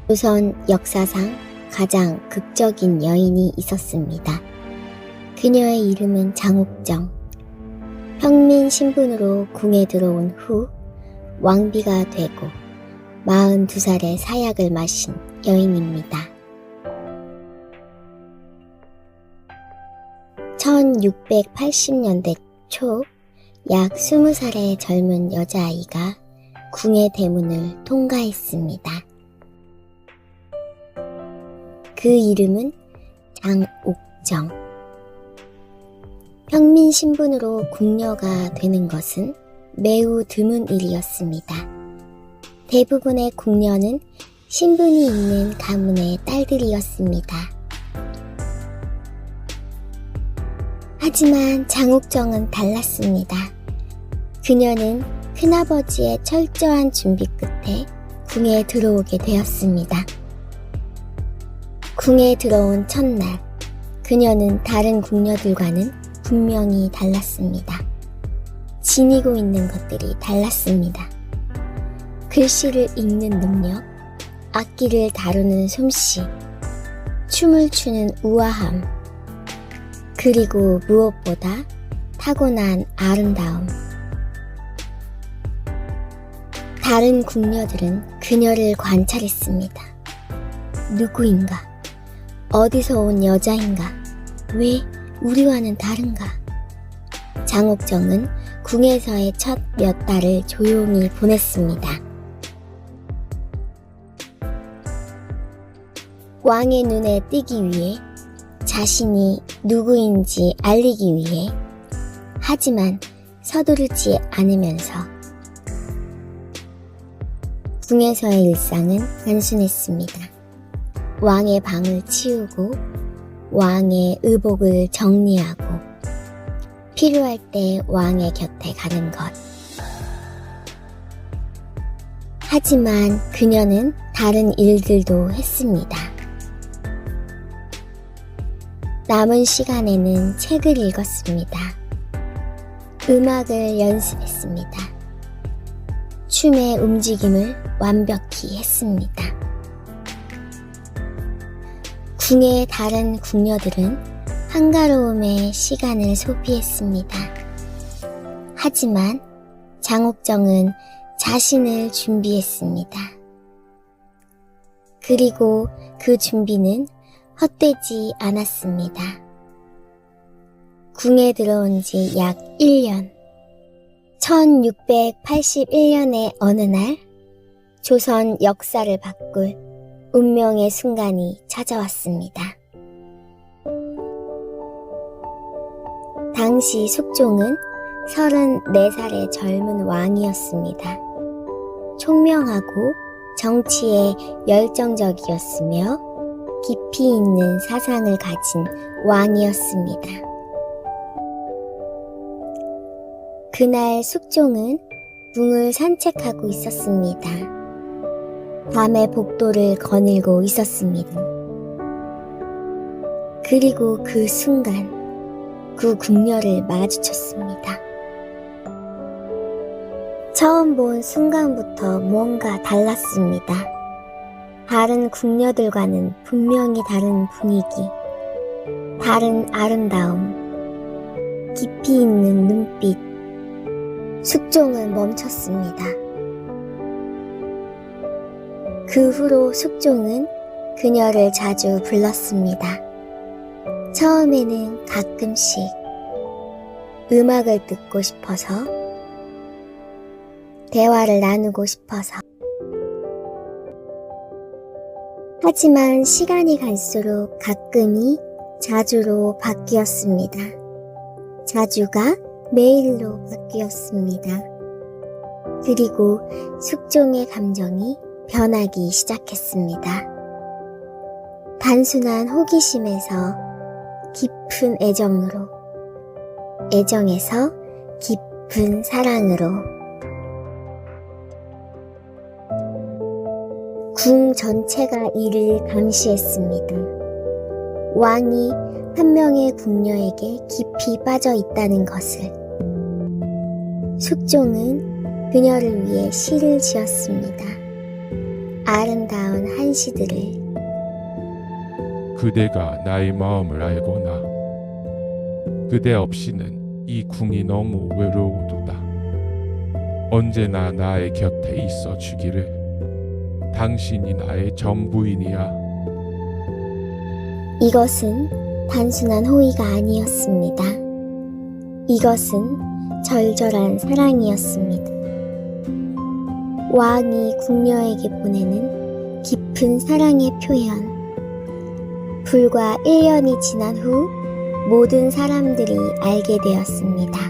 조선 역사상 가장 극적인 여인이 있었습니다. 그녀의 이름은 장옥정. 평민 신분으로 궁에 들어온 후 왕비가 되고 42살의 사약을 마신 여인입니다. 1680년대 초 약 20살의 젊은 여자아이가 궁의 대문을 통과했습니다. 그 이름은 장옥정. 평민 신분으로 궁녀가 되는 것은 매우 드문 일이었습니다. 대부분의 궁녀는 신분이 있는 가문의 딸들이었습니다. 하지만 장옥정은 달랐습니다. 그녀는 큰아버지의 철저한 준비 끝에 궁에 들어오게 되었습니다. 궁에 들어온 첫날, 그녀는 다른 궁녀들과는 분명히 달랐습니다. 지니고 있는 것들이 달랐습니다. 글씨를 읽는 능력, 악기를 다루는 솜씨, 춤을 추는 우아함, 그리고 무엇보다 타고난 아름다움. 다른 궁녀들은 그녀를 관찰했습니다. 누구인가? 어디서 온 여자인가? 왜 우리와는 다른가? 장옥정은 궁에서의 첫 몇 달을 조용히 보냈습니다. 왕의 눈에 띄기 위해, 자신이 누구인지 알리기 위해, 하지만 서두르지 않으면서. 궁에서의 일상은 단순했습니다. 왕의 방을 치우고 왕의 의복을 정리하고 필요할 때 왕의 곁에 가는 것. 하지만 그녀는 다른 일들도 했습니다. 남은 시간에는 책을 읽었습니다. 음악을 연습했습니다. 춤의 움직임을 완벽히 했습니다. 궁의 다른 궁녀들은 한가로움에 시간을 소비했습니다. 하지만 장옥정은 자신을 준비했습니다. 그리고 그 준비는 헛되지 않았습니다. 궁에 들어온 지 약 1년. 1681년의 어느 날, 조선 역사를 바꿀 운명의 순간이 찾아왔습니다. 당시 숙종은 34살의 젊은 왕이었습니다. 총명하고 정치에 열정적이었으며 깊이 있는 사상을 가진 왕이었습니다. 그날 숙종은 궁을 산책하고 있었습니다. 밤의 복도를 거닐고 있었습니다. 그리고 그 순간 그 궁녀를 마주쳤습니다. 처음 본 순간부터 뭔가 달랐습니다. 다른 궁녀들과는 분명히 다른 분위기, 다른 아름다움, 깊이 있는 눈빛. 숙종은 멈췄습니다. 그 후로 숙종은 그녀를 자주 불렀습니다. 처음에는 가끔씩 음악을 듣고 싶어서, 대화를 나누고 싶어서. 하지만 시간이 갈수록 가끔이 자주로 바뀌었습니다. 자주가 매일로 바뀌었습니다. 그리고 숙종의 감정이 변하기 시작했습니다. 단순한 호기심에서 깊은 애정으로, 애정에서 깊은 사랑으로. 궁 전체가 이를 감시했습니다. 왕이 한 명의 궁녀에게 깊이 빠져 있다는 것을. 숙종은 그녀를 위해 시를 지었습니다. 아름다운 한시들을 그대가 나의 마음을 알거나 그대 없이는 이 궁이 너무 외로우도다. 언제나 나의 곁에 있어 주기를. 당신이 나의 전부이니야. 이것은 단순한 호의가 아니었습니다. 이것은 절절한 사랑이었습니다. 왕이 궁녀에게 보내는 깊은 사랑의 표현. 불과 1년이 지난 후 모든 사람들이 알게 되었습니다.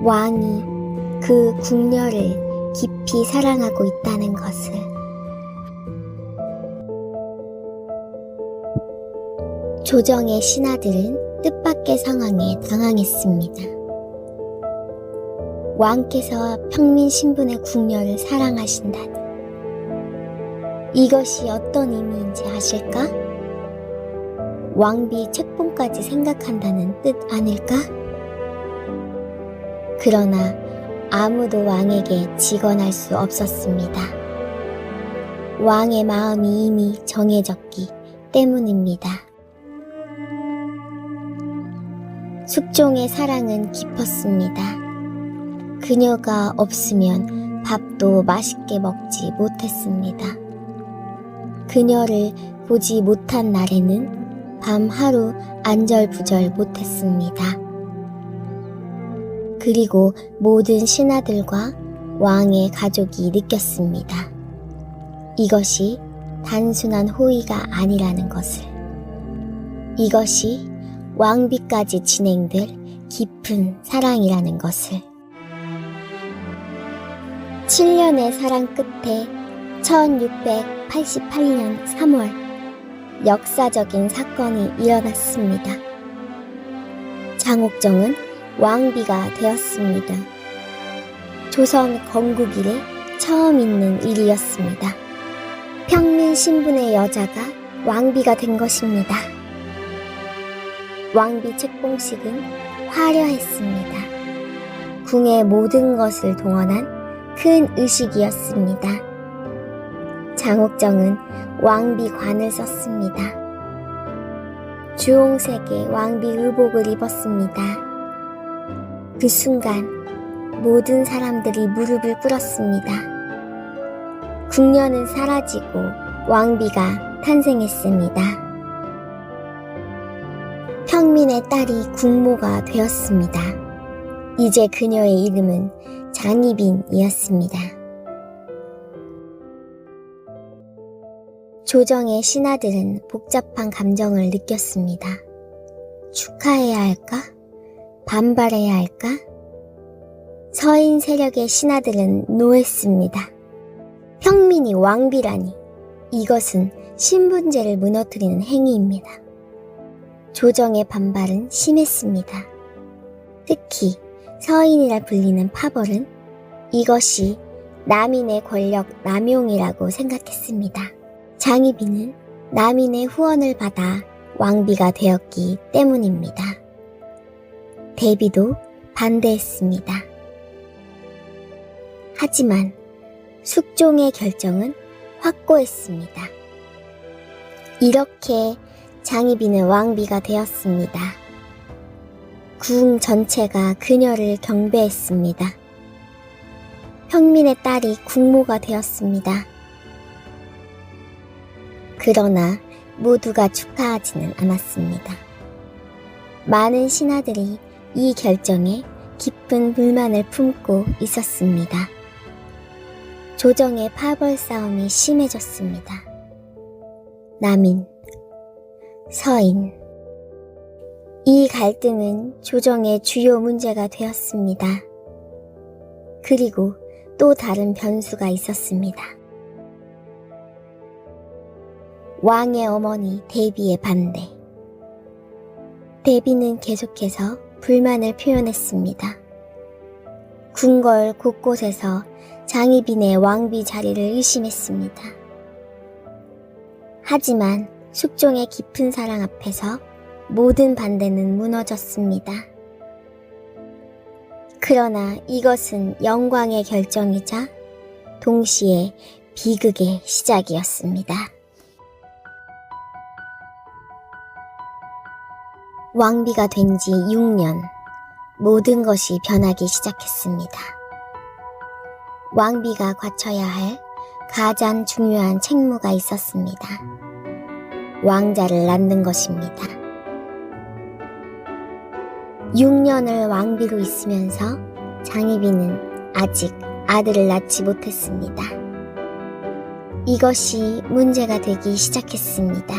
왕이 그 궁녀를 깊이 사랑하고 있다는 것을. 조정의 신하들은 뜻밖의 상황에 당황했습니다. 왕께서 평민 신분의 궁녀를 사랑하신다니. 이것이 어떤 의미인지 아실까? 왕비 책봉까지 생각한다는 뜻 아닐까? 그러나 아무도 왕에게 직언할 수 없었습니다. 왕의 마음이 이미 정해졌기 때문입니다. 숙종의 사랑은 깊었습니다. 그녀가 없으면 밥도 맛있게 먹지 못했습니다. 그녀를 보지 못한 날에는 밤 하루 안절부절 못했습니다. 그리고 모든 신하들과 왕의 가족이 느꼈습니다. 이것이 단순한 호의가 아니라는 것을. 이것이 왕비까지 진행될 깊은 사랑이라는 것을. 7년의 사랑 끝에 1688년 3월 역사적인 사건이 일어났습니다. 장옥정은 왕비가 되었습니다. 조선 건국 이래 처음 있는 일이었습니다. 평민 신분의 여자가 왕비가 된 것입니다. 왕비 책봉식은 화려했습니다. 궁의 모든 것을 동원한 큰 의식이었습니다. 장옥정은 왕비관을 썼습니다. 주홍색의 왕비 의복을 입었습니다. 그 순간 모든 사람들이 무릎을 꿇었습니다. 궁녀는 사라지고 왕비가 탄생했습니다. 평민의 딸이 궁모가 되었습니다. 이제 그녀의 이름은 장희빈이었습니다. 조정의 신하들은 복잡한 감정을 느꼈습니다. 축하해야 할까? 반발해야 할까? 서인 세력의 신하들은 노했습니다. 평민이 왕비라니, 이것은 신분제를 무너뜨리는 행위입니다. 조정의 반발은 심했습니다. 특히 서인이라 불리는 파벌은 이것이 남인의 권력 남용이라고 생각했습니다. 장희빈은 남인의 후원을 받아 왕비가 되었기 때문입니다. 대비도 반대했습니다. 하지만 숙종의 결정은 확고했습니다. 이렇게 장희빈은 왕비가 되었습니다. 궁 전체가 그녀를 경배했습니다. 평민의 딸이 궁모가 되었습니다. 그러나 모두가 축하하지는 않았습니다. 많은 신하들이 이 결정에 깊은 불만을 품고 있었습니다. 조정의 파벌 싸움이 심해졌습니다. 남인, 서인. 이 갈등은 조정의 주요 문제가 되었습니다. 그리고 또 다른 변수가 있었습니다. 왕의 어머니 대비의 반대. 대비는 계속해서 불만을 표현했습니다. 궁궐 곳곳에서 장희빈의 왕비 자리를 의심했습니다. 하지만 숙종의 깊은 사랑 앞에서 모든 반대는 무너졌습니다. 그러나 이것은 영광의 결정이자 동시에 비극의 시작이었습니다. 왕비가 된 지 6년, 모든 것이 변하기 시작했습니다. 왕비가 갖춰야 할 가장 중요한 책무가 있었습니다. 왕자를 낳는 것입니다. 6년을 왕비로 있으면서 장희빈은 아직 아들을 낳지 못했습니다. 이것이 문제가 되기 시작했습니다.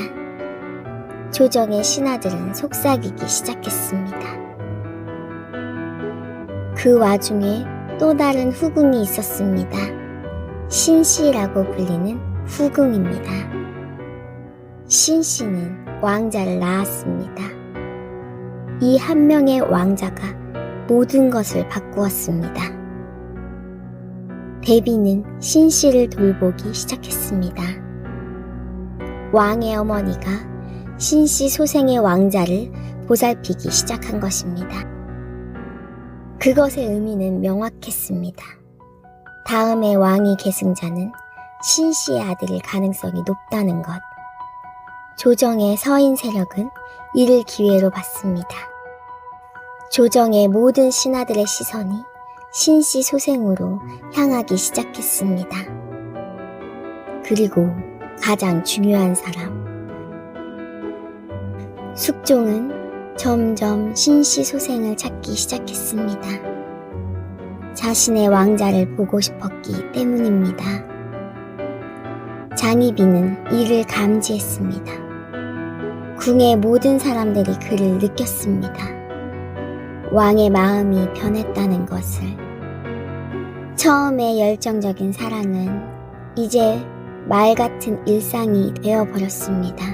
조정의 신하들은 속삭이기 시작했습니다. 그 와중에 또 다른 후궁이 있었습니다. 신씨라고 불리는 후궁입니다. 신씨는 왕자를 낳았습니다. 이 한 명의 왕자가 모든 것을 바꾸었습니다. 대비는 신씨를 돌보기 시작했습니다. 왕의 어머니가 신씨 소생의 왕자를 보살피기 시작한 것입니다. 그것의 의미는 명확했습니다. 다음의 왕위 계승자는 신씨의 아들일 가능성이 높다는 것. 조정의 서인 세력은 이를 기회로 봤습니다. 조정의 모든 신하들의 시선이 신씨 소생으로 향하기 시작했습니다. 그리고 가장 중요한 사람, 숙종은 점점 신씨 소생을 찾기 시작했습니다. 자신의 왕자를 보고 싶었기 때문입니다. 장희빈은 이를 감지했습니다. 궁의 모든 사람들이 그를 느꼈습니다. 왕의 마음이 변했다는 것을. 처음의 열정적인 사랑은 이제 말 같은 일상이 되어버렸습니다.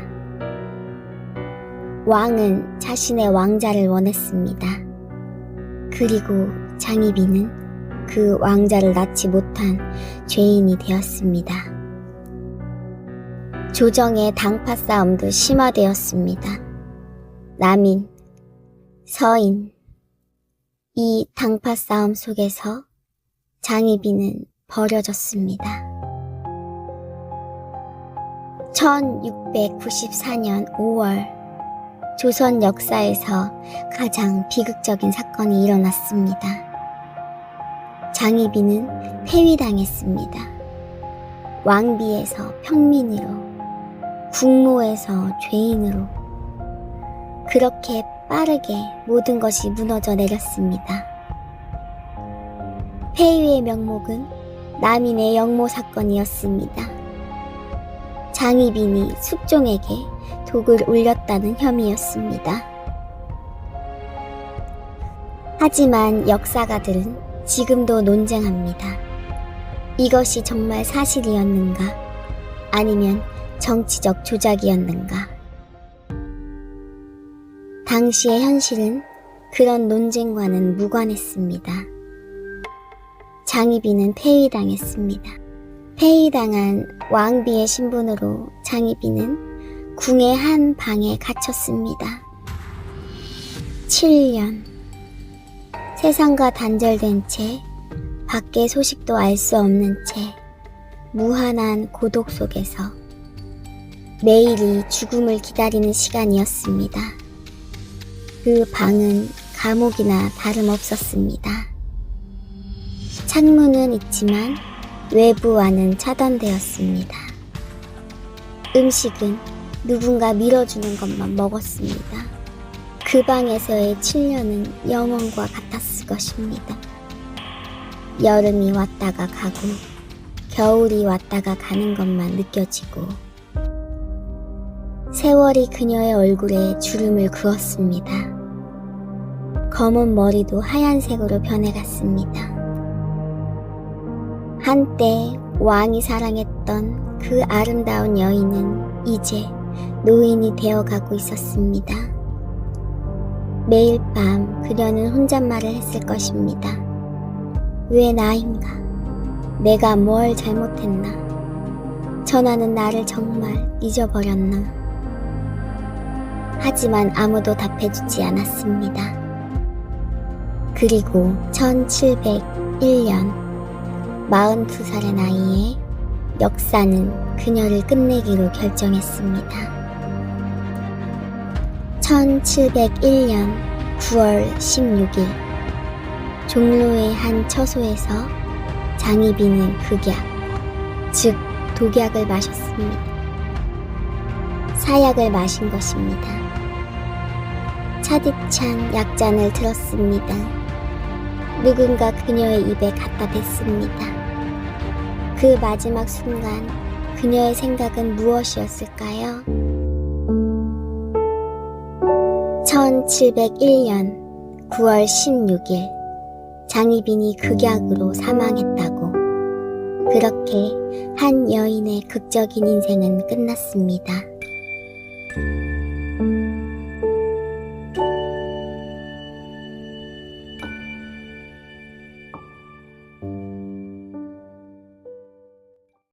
왕은 자신의 왕자를 원했습니다. 그리고 장희빈은 그 왕자를 낳지 못한 죄인이 되었습니다. 조정의 당파 싸움도 심화되었습니다. 남인, 서인, 이 당파 싸움 속에서 장희빈은 버려졌습니다. 1694년 5월, 조선 역사에서 가장 비극적인 사건이 일어났습니다. 장희빈은 폐위당했습니다. 왕비에서 평민으로, 국모에서 죄인으로, 그렇게 빠르게 모든 것이 무너져 내렸습니다. 폐위의 명목은 남인의 영모 사건이었습니다. 장희빈이 숙종에게 독을 울렸다는 혐의였습니다. 하지만 역사가들은 지금도 논쟁합니다. 이것이 정말 사실이었는가? 아니면 정치적 조작이었는가? 당시의 현실은 그런 논쟁과는 무관했습니다. 장희빈은 폐위당했습니다. 폐위당한 왕비의 신분으로 장희빈은 궁의 한 방에 갇혔습니다. 7년. 세상과 단절된 채, 밖의 소식도 알 수 없는 채, 무한한 고독 속에서 매일이 죽음을 기다리는 시간이었습니다. 그 방은 감옥이나 다름없었습니다. 창문은 있지만 외부와는 차단되었습니다. 음식은 누군가 밀어주는 것만 먹었습니다. 그 방에서의 7년은 영원과 같았을 것입니다. 여름이 왔다가 가고 겨울이 왔다가 가는 것만 느껴지고 세월이 그녀의 얼굴에 주름을 그었습니다. 검은 머리도 하얀색으로 변해갔습니다. 한때 왕이 사랑했던 그 아름다운 여인은 이제 노인이 되어가고 있었습니다. 매일 밤 그녀는 혼잣말을 했을 것입니다. 왜 나인가? 내가 뭘 잘못했나? 전하는 나를 정말 잊어버렸나? 하지만 아무도 답해주지 않았습니다. 그리고 1701년 42살의 나이에 역사는 그녀를 끝내기로 결정했습니다. 1701년 9월 16일 종로의 한 처소에서 장희빈은 극약, 즉 독약을 마셨습니다. 사약을 마신 것입니다. 차디찬 약잔을 들었습니다. 누군가 그녀의 입에 갖다 댔습니다. 그 마지막 순간 그녀의 생각은 무엇이었을까요? 1701년 9월 16일 장희빈이 극약으로 사망했다고. 그렇게 한 여인의 극적인 인생은 끝났습니다.